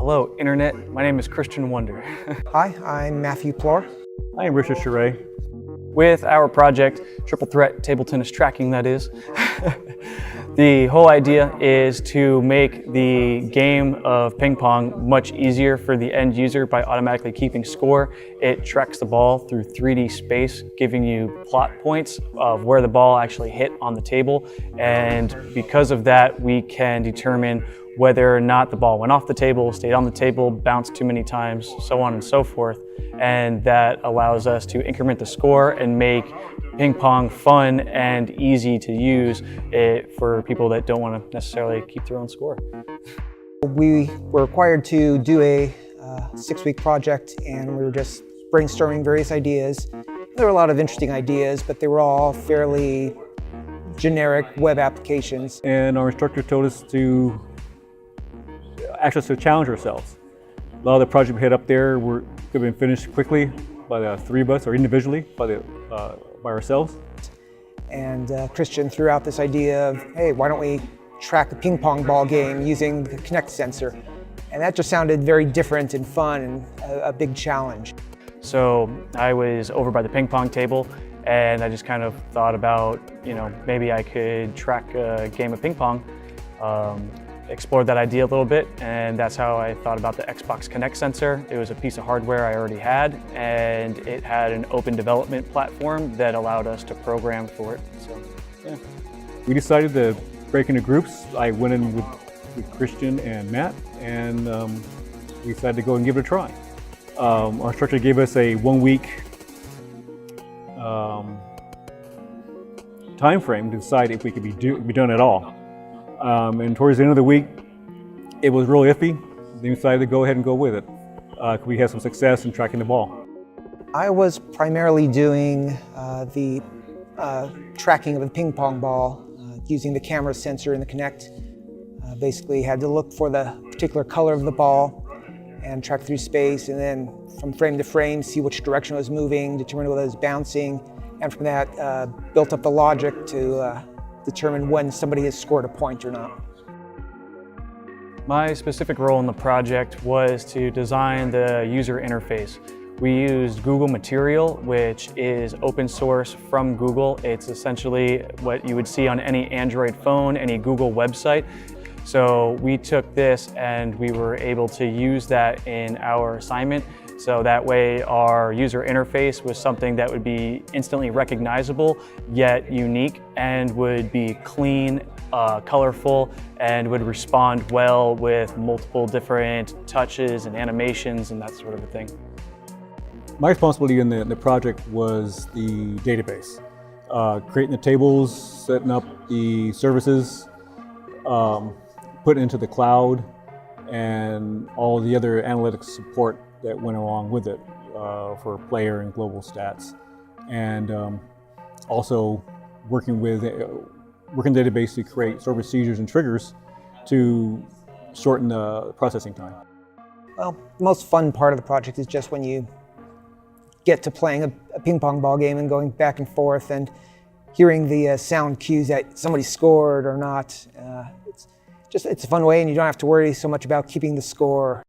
Hello, Internet. My name is Christian Wonder. Hi, I'm Matthew Plor. I am Richard Charay. With our project, Triple Threat Table Tennis Tracking, that is, the whole idea is to make the game of ping pong much easier for the end user by automatically keeping score. It tracks the ball through 3D space, giving you plot points of where the ball actually hit on the table. And because of that, we can determine whether or not the ball went off the table, stayed on the table, bounced too many times, so on and so forth. And that allows us to increment the score and make ping pong fun and easy to use for people that don't want to necessarily keep their own score. We were required to do a 6-week project, and we were just brainstorming various ideas. There were a lot of interesting ideas, but they were all fairly generic web applications. And our instructor told us to challenge ourselves. A lot of the project we had up there could have been finished quickly by the three of us, or individually by ourselves. And Christian threw out this idea of, hey, why don't we track a ping pong ball game using the Kinect sensor? And that just sounded very different and fun and a big challenge. So I was over by the ping pong table, and I just kind of thought about, maybe I could track a game of ping pong. Explored that idea a little bit, and that's how I thought about the Xbox Kinect sensor. It was a piece of hardware I already had, and it had an open development platform that allowed us to program for it. So, yeah. We decided to break into groups. I went in with Christian and Matt, and we decided to go and give it a try. Our instructor gave us a 1-week time frame to decide if we could be done at all. And towards the end of the week, it was really iffy. Then we decided to go ahead and go with it. We had some success in tracking the ball. I was primarily doing the tracking of the ping pong ball using the camera sensor in the Kinect. Basically had to look for the particular color of the ball and track through space, and then from frame to frame, see which direction it was moving, determine whether it was bouncing, and from that, built up the logic to determine when somebody has scored a point or not. My specific role in the project was to design the user interface. We used Google Material, which is open source from Google. It's essentially what you would see on any Android phone, any Google website. So we took this and we were able to use that in our assignment. So that way our user interface was something that would be instantly recognizable, yet unique, and would be clean, colorful, and would respond well with multiple different touches and animations and that sort of a thing. My responsibility in the project was the database. Creating the tables, setting up the services, putting it into the cloud, and all the other analytics support that went along with it for player and global stats. And also working the database to create sort of procedures and triggers to shorten the processing time. Well, the most fun part of the project is just when you get to playing a ping pong ball game and going back and forth and hearing the sound cues that somebody scored or not. It's a fun way, and you don't have to worry so much about keeping the score.